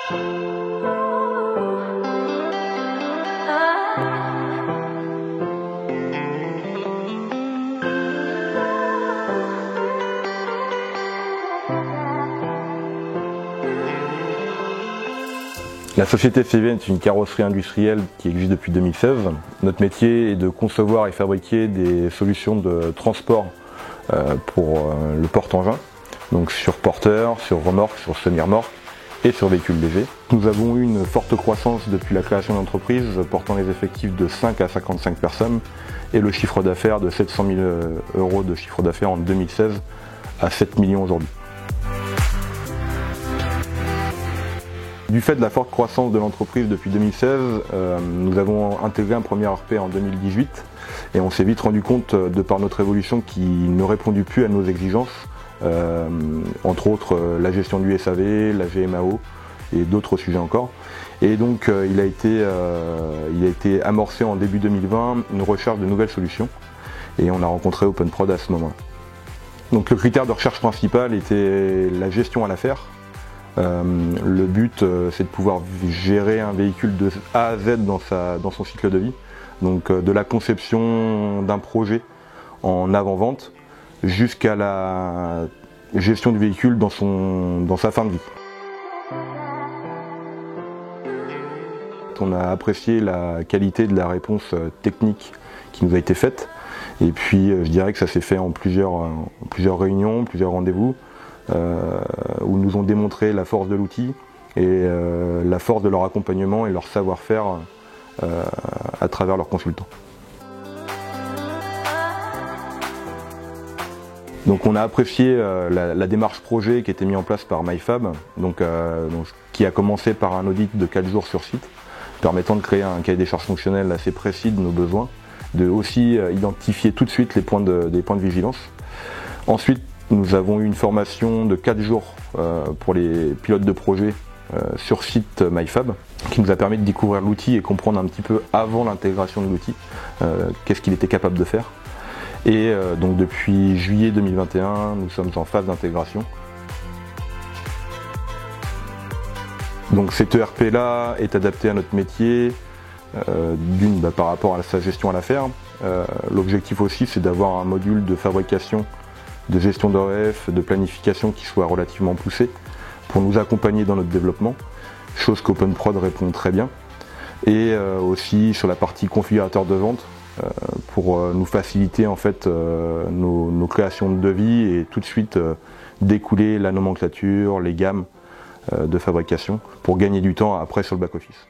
La société FCVN est une carrosserie industrielle qui existe depuis 2016. Notre métier est de concevoir et fabriquer des solutions de transport pour le porte-engin, donc sur porteur, sur remorque, sur semi-remorque et sur véhicules légers. Nous avons eu une forte croissance depuis la création de l'entreprise, portant les effectifs de 5 à 55 personnes et le chiffre d'affaires de 700 000 € de chiffre d'affaires en 2016 à 7 millions aujourd'hui. Du fait de la forte croissance de l'entreprise depuis 2016, nous avons intégré un premier ERP en 2018 et on s'est vite rendu compte, de par notre évolution, qu'il ne répondait plus à nos exigences, entre autres la gestion du SAV, la GMAO et d'autres sujets encore. Et donc il a été amorcé en début 2020 une recherche de nouvelles solutions et on a rencontré OpenProd à ce moment-là. Donc le critère de recherche principal était la gestion à l'affaire. Le but, c'est de pouvoir gérer un véhicule de A à Z dans son cycle de vie, donc de la conception d'un projet en avant-vente jusqu'à la gestion du véhicule dans sa fin de vie. On a apprécié la qualité de la réponse technique qui nous a été faite, et puis je dirais que ça s'est fait en plusieurs réunions, plusieurs rendez-vous, où nous ont démontré la force de l'outil et la force de leur accompagnement et leur savoir-faire à travers leurs consultants. Donc on a apprécié la démarche projet qui a été mise en place par MyFab, qui a commencé par un audit de 4 jours sur site, permettant de créer un cahier des charges fonctionnelles assez précis de nos besoins, de aussi identifier tout de suite des points de vigilance. Ensuite, nous avons eu une formation de 4 jours pour les pilotes de projet sur site MyFab, qui nous a permis de découvrir l'outil et comprendre un petit peu avant l'intégration de l'outil qu'est-ce qu'il était capable de faire. Et donc depuis juillet 2021, nous sommes en phase d'intégration. Donc cet ERP là est adapté à notre métier, par rapport à sa gestion à l'affaire. L'objectif aussi, c'est d'avoir un module de fabrication, de gestion d'ORF, de planification qui soit relativement poussé pour nous accompagner dans notre développement, chose qu'OpenProd répond très bien, et aussi sur la partie configurateur de vente pour nous faciliter en fait nos créations de devis et tout de suite découler la nomenclature, les gammes de fabrication pour gagner du temps après sur le back-office.